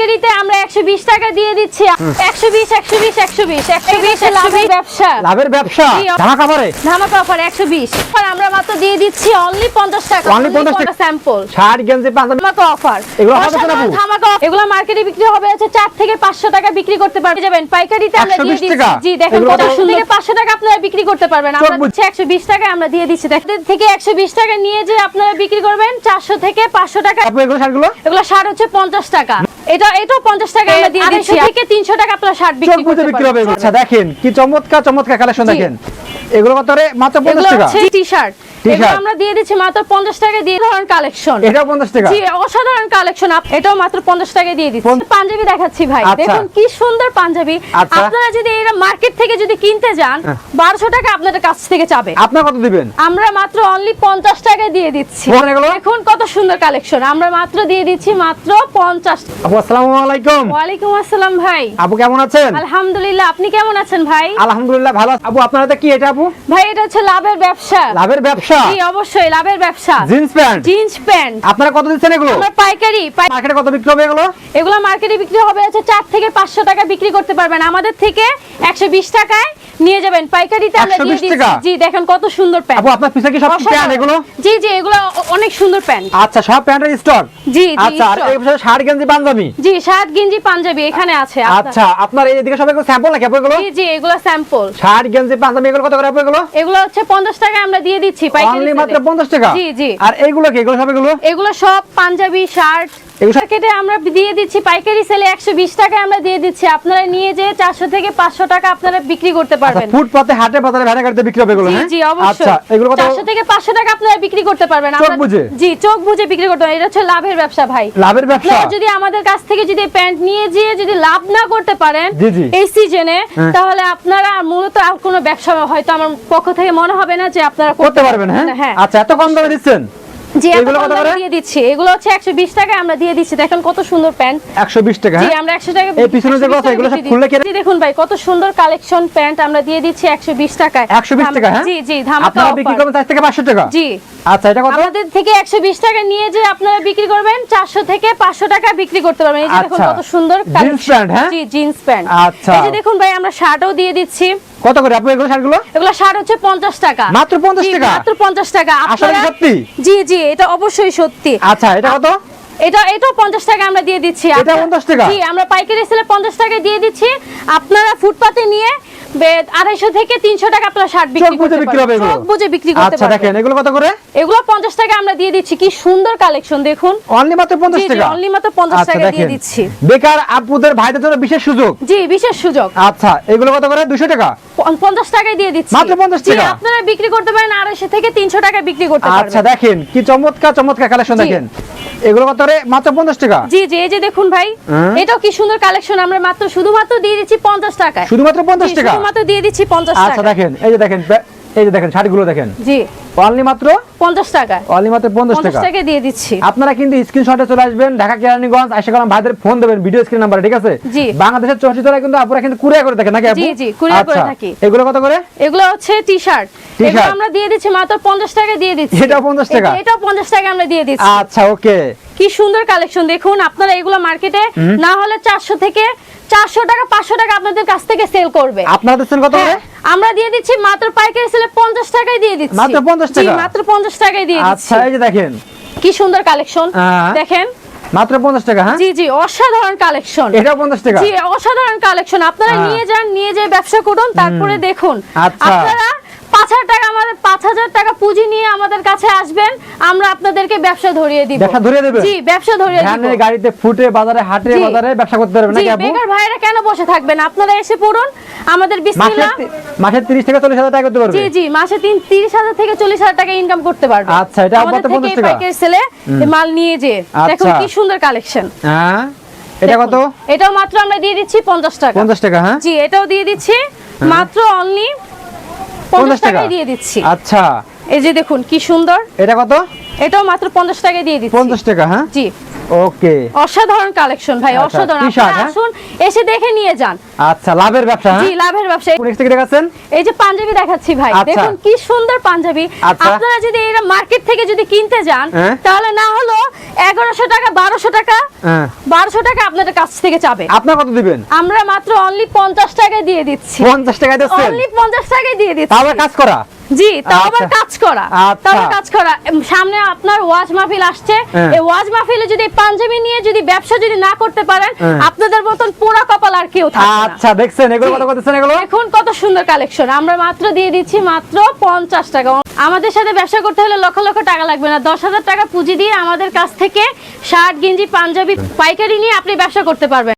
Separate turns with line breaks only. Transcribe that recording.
পাইকারিতে আমরা 120 টাকা দিয়ে দিচ্ছি। 120 120 120 120 লাভের ব্যবসা।
লাভের ব্যবসা ধামাকা অফারে।
ধামাকা অফার 120। আর আমরা মাত্র দিয়ে দিচ্ছি অনলি 50 টাকা।
অনলি 50 টাকা
স্যাম্পল।
শার্ট গেঞ্জি পাঞ্জাবি
ধামাকা অফার।
এগুলো হবে তো না আপু?
ধামাকা। এগুলো মার্কেটে বিক্রি হবে হচ্ছে 4 থেকে 500 টাকা বিক্রি করতে পারবেন। যাবেন পাইকারিতে আমরা দিয়ে দিচ্ছি। জি দেখেন কত সুন্দর। থেকে 500 টাকা আপনারা বিক্রি করতে পারবেন। আমরা দিচ্ছি 120 টাকা আমরা দিয়ে দিচ্ছি। দেখেন থেকে 120 টাকা নিয়ে যে আপনারা বিক্রি করবেন 400 থেকে 500 টাকা।
আপু এগুলো শার্টগুলো?
এগুলো শার্ট হচ্ছে 50 টাকা। এটাও 50 টাকা আমরা দিয়ে দিচ্ছি। 250 থেকে 300 টাকা আপনারা শার্ট বিক্রি করতে পারবেন।
আচ্ছা দেখেন কি চমৎকার চমৎকার কালেকশন দেখেন। এগুলো কত রে? মাত্র 50 টাকা।
টি-শার্ট এগুলো আমরা দিয়ে দিচ্ছি মাত্র 50 টাকা দিয়ে। ধরন কালেকশন
এটাও 50 টাকা।
জি অসাধারণ কালেকশন। এটাও মাত্র 50 টাকা দিয়ে দিচ্ছি। পাঞ্জাবি দেখাচ্ছি ভাই। দেখুন কি সুন্দর পাঞ্জাবি। আপনারা যদি এরা মার্কেট থেকে যদি কিনতে যান 1200 টাকা আপনাদের কাছ থেকে চাবে।
আপনারা কত দিবেন?
আমরা মাত্র অনলি 50 টাকা দিয়ে দিচ্ছি। দেখুন কত সুন্দর কালেকশন। আমরা মাত্র দিয়ে দিচ্ছি মাত্র 50।
আপু আসসালামু আলাইকুম।
ওয়ালাইকুম আসসালাম ভাই।
আপু কেমন আছেন?
আলহামদুলিল্লাহ। আপনি কেমন আছেন ভাই?
আলহামদুলিল্লাহ ভালো আছি। আপু আপনারা কি এটা আপু?
ভাই এটা হচ্ছে লাভের ব্যবসা।
লাভের ব্যবসা?
জি অবশ্যই লাভের ব্যবসা।
Jeans pant.
Jeans pant.
আপনারা কত দিচ্ছেন এগুলো?
আমরা পাইকারি।
মার্কেটে কত বিক্রি হবে এগুলো?
এগুলো মার্কেটে বিক্রি হবে হচ্ছে 4 থেকে 500 টাকা বিক্রি করতে পারবেন। আমাদের থেকে 120 টাকায় নিয়ে যাবেন। পাইকারিতে আমরা দিয়ে দিচ্ছি। জি দেখেন কত সুন্দর প্যান্ট।
আপু আপনার পিছে কি সব প্যান্ট এগুলো?
জি জি এগুলো অনেক সুন্দর প্যান্ট।
আচ্ছা সব প্যান্টের স্টক?
জি জি।
আচ্ছা আর এই পাশে শার্ট গেঞ্জি পাঞ্জাবি?
জি শার্ট গেঞ্জি পাঞ্জাবি এখানে আছে।
আচ্ছা আপনার এইদিকে সব এগুলো স্যাম্পল নাকি আপু এগুলো?
জি জি এগুলো স্যাম্পল।
শার্ট গেঞ্জি পাঞ্জাবি এগুলো কত করে আপু এগুলো?
এগুলো হচ্ছে 50 টাকা আমরা দিয়ে দিচ্ছি পাইকারি।
অনলি মাত্র 50 টাকা?
জি জি।
আর এইগুলো কি এগুলো সব এগুলো?
এগুলো সব পাঞ্জাবি শার্ট মার্কেটে আমরা দিয়ে দিচ্ছি পাইকারি সেলে 120 টাকায় আমরা দিয়ে দিচ্ছি। আপনারা নিয়ে যে 400 থেকে 500 টাকা আপনারা বিক্রি করতে পারবেন।
ফুটপাতে হাটে বাজারে ভ্যানে গাড়িতে বিক্রি হবে এগুলো?
জি জি অবশ্যই।
আচ্ছা এগুলো কত?
400 থেকে 500 টাকা আপনারা বিক্রি করতে পারবেন।
চোখ বুঝে?
জি চোখ বুঝে বিক্রি করতে পারবেন। এটা হচ্ছে লাভের ব্যবসা ভাই।
লাভের ব্যবসা।
আপনারা যদি আমাদের কাছ থেকে যদি প্যান্ট নিয়ে যেয়ে যদি লাভ না করতে পারেন এই সিজনে তাহলে আপনারা মূলত আর কোনো ব্যবসা হয়তো আমার পক্ষ থেকে মনে হবে না যে আপনারা
করতে পারবেন। হ্যাঁ আচ্ছা এত কম দামে দিচ্ছেন?
জি এগুলো কত করে দিয়ে দিচ্ছি? এগুলো হচ্ছে 120 টাকায় আমরা দিয়ে দিচ্ছি। দেখেন কত সুন্দর প্যান্ট।
120 টাকা?
জি আমরা 100 টাকা।
এই পিছনে যে কথা এগুলো সব খুললে কি?
জি দেখুন ভাই কত সুন্দর কালেকশন প্যান্ট আমরা দিয়ে দিচ্ছি 120 টাকায়।
120 টাকা? হ্যাঁ
জি জি ধামাকা অফার।
আপনারা বিক্রি করবেন 4 থেকে 500 টাকা?
জি।
আচ্ছা এটা কত?
আমাদের থেকে 120 টাকা নিয়ে যে আপনারা বিক্রি করবেন 400 থেকে 500 টাকা বিক্রি করতে পারবেন। এই যে দেখুন কত সুন্দর
জিন্স প্যান্ট। হ্যাঁ
জি জিন্স প্যান্ট।
আচ্ছা
এই যে দেখুন ভাই আমরা শার্টও দিয়ে দিচ্ছি।
কত করে আপু এগুলো শার্টগুলো?
এগুলো শার্ট হচ্ছে 50 টাকা।
মাত্র 50 টাকা?
মাত্র 50 টাকা।
আসলে সত্যি?
জি জি এটা অবশ্যই সত্যি।
আচ্ছা এটা কত?
এটাও 50 টাকা আমরা দিয়ে দিচ্ছি।
এটা 50 টাকা?
জি আমরা পাইকারি সেলে 50 টাকা দিয়ে দিচ্ছি। আপনারা ফুটপাতে নিয়ে 250 থেকে 300 টাকা আপনারা শার্ট বিক্রি করতে পারবেন। চোখ বুঝে বিক্রি করতে পারবেন।
আচ্ছা দেখেন এগুলো কত করে?
এগুলো 50 টাকা আমরা দিয়ে দিচ্ছি। কি সুন্দর কালেকশন দেখুন।
অনলি মাত্র 50 টাকা?
জি অনলি মাত্র 50 টাকা দিয়ে দিচ্ছি।
বেকার আপুদের ভাইদের জন্য বিশেষ সুযোগ।
জি বিশেষ সুযোগ।
আচ্ছা এগুলো কত করে? 200 টাকা?
50 টাকায় দিয়ে দিচ্ছি।
মাত্র 50 টাকা?
জি আপনারা বিক্রি করতে পারেন 250 থেকে 300 টাকা বিক্রি করতে পারবেন।
আচ্ছা দেখেন কি চমৎকার চমৎকার কালেকশন দেখেন। এগুলো কত করে? মাত্র 50 টাকা?
জি জি এই যে দেখুন ভাই এটাও কি সুন্দর কালেকশন। আমরা শুধুমাত্র দিয়ে দিচ্ছি 50 টাকায়।
শুধুমাত্র 50 টাকা?
শুধুমাত্র দিয়ে দিচ্ছি 50 টাকা।
আচ্ছা দেখেন এই যে দেখেন শার্টগুলো দেখেন।
জি
অনলি মাত্র
50 টাকা।
অনলি মাত্র 50 টাকা?
50 টাকা দিয়ে দিচ্ছি।
আপনারা কিন্তু স্ক্রিনশটে চলে আসবেন ঢাকা কেরানীগঞ্জ আশা করেন ভাইদের ফোন দেবেন ভিডিও স্ক্রিন নাম্বারে ঠিক আছে?
জি
বাংলাদেশের 64 জেলায় কিন্তু আপুরা কিন্তু কুরিয়ার করে দেখেন নাকি আপু?
জি জি কুরিয়ার করে থাকি।
এগুলো কত করে?
এগুলো হচ্ছে টি-শার্ট। এগুলো আমরা দিয়ে দিচ্ছি মাত্র 50 টাকা দিয়ে দিচ্ছি।
এটাও 50 টাকা?
এটাও 50 টাকা আমরা দিয়ে দিচ্ছি।
আচ্ছা ওকে।
কি সুন্দর কালেকশন দেখুন। আপনারা এগুলো মার্কেটে না হলে 400 থেকে 400 টাকা 500 টাকা আপনাদের কাছ থেকে সেল করবে।
আপনারা দিচ্ছেন কত করে?
আমরা দিয়ে দিচ্ছি মাত্র পাইকারি সেলে 50 টাকায় দিয়ে দিচ্ছি।
মাত্র 50 টাকা?
জি মাত্র 50 টাকায় দিয়ে দিচ্ছি।
আচ্ছা এই যে দেখেন
কি সুন্দর কালেকশন দেখেন।
মাত্র 50 টাকা? হ্যাঁ
জি জি অসাধারণ কালেকশন।
এটাও 50 টাকা?
জি অসাধারণ কালেকশন। আপনারা নিয়ে যান নিয়ে যে ব্যবসা করুন তারপরে দেখুন। আপনারা 5000 টাকা আমাদের 5000 টাকা পুঁজি নিয়ে আমাদের কাছে আসবেন আমরা আপনাদেরকে ব্যবসা ধরিয়ে দিব।
ব্যবসা ধরিয়ে দেবেন?
জি ব্যবসা ধরিয়ে দিব।
ভ্যানে গাড়িতে ফুটে বাজারে হাটে বাজারে ব্যবসা করতে পারবেন নাকি আপু?
জি বেকার ভাইরা কেন বসে থাকবেন? আপনারা এসে পড়ুন আমাদের বিসমিল্লাহ।
মাসে 30 থেকে 40 হাজার টাকা করতে পারবে?
জি জি মাসে 30,000 থেকে 40,000 টাকা ইনকাম করতে পারবে।
আচ্ছা এটা মাত্র 50 টাকা?
পাইকারি সেলে মাল নিয়ে যে দেখুন কি সুন্দর কালেকশন।
হ্যাঁ এটা কত?
এটাও মাত্র আমরা দিয়ে দিচ্ছি 50 টাকা।
50 টাকা? হ্যাঁ
জি এটাও দিয়ে দিচ্ছি মাত্র অনলি 50 টাকায় দিয়ে দিচ্ছি।
আচ্ছা
এই যে দেখুন কি সুন্দর।
এটা কত?
এটাও মাত্র 50 টাকায় দিয়ে দিচ্ছি।
50 টাকা, হ্যাঁ
জি
ওকে।
অসাধারণ কালেকশন ভাই,
আচ্ছা,
অসাধারণ।
টি-শার্ট,
আপনারা
হ্যাঁ?
আসুন, এসে দেখে নিয়ে যান।
আচ্ছা, লাভের ব্যবসা,
জি
হ্যাঁ
লাভের ব্যবসা।
নেক্সট থেকে দেখাচ্ছেন।
এই যে পাঞ্জাবি দেখাচ্ছি ভাই,
আচ্ছা।
দেখুন কি সুন্দর পাঞ্জাবি।
আচ্ছা।
আপনারা যদি এরা মার্কেট থেকে যদি কিনতে যান,
হ্যাঁ।
তাহলে না হলো 1100 টাকা 1200 টাকা,
হ্যাঁ
1200 টাকা আপনাদের কাছ থেকে চাবে।
আপনার কত দিবেন?
আমরা মাত্র অনলি 50 টাকায় দিয়ে দিচ্ছি।
50 টাকা দিচ্ছেন?
অনলি 50 টাকায় দিয়ে দিচ্ছি।
তাহলে কাজ করা।
জি, তাও আবার
আচ্ছা।
কাজ করা।
আচ্ছা।
তাও আবার কাজ করা। সামনে আপনার ওয়াজ মাহফিল আসছে,
হ্যাঁ।
এই ওয়াজ মাহফিলে যদি পাঞ্জাবি নিয়ে যদি ব্যবসা যদি না করতে পারেন,
হ্যাঁ।
আপনাদের মতন পোড়া কপাল আর কেউ থাকবে না।
আচ্ছা, দেখছেন এগুলো কত করতেছেন এগুলো?
দেখুন কত সুন্দর কালেকশন, আমরা মাত্র দিয়ে দিচ্ছি মাত্র 50 টাকা। আমাদের সাথে ব্যবসা করতে হলে লক্ষ লক্ষ টাকা লাগবে না, 10,000 টাকা পুঁজি দিয়ে আমাদের কাছ থেকে শার্ট গেঞ্জি পাঞ্জাবি পাইকারি নিয়ে আপনি ব্যবসা করতে পারবেন।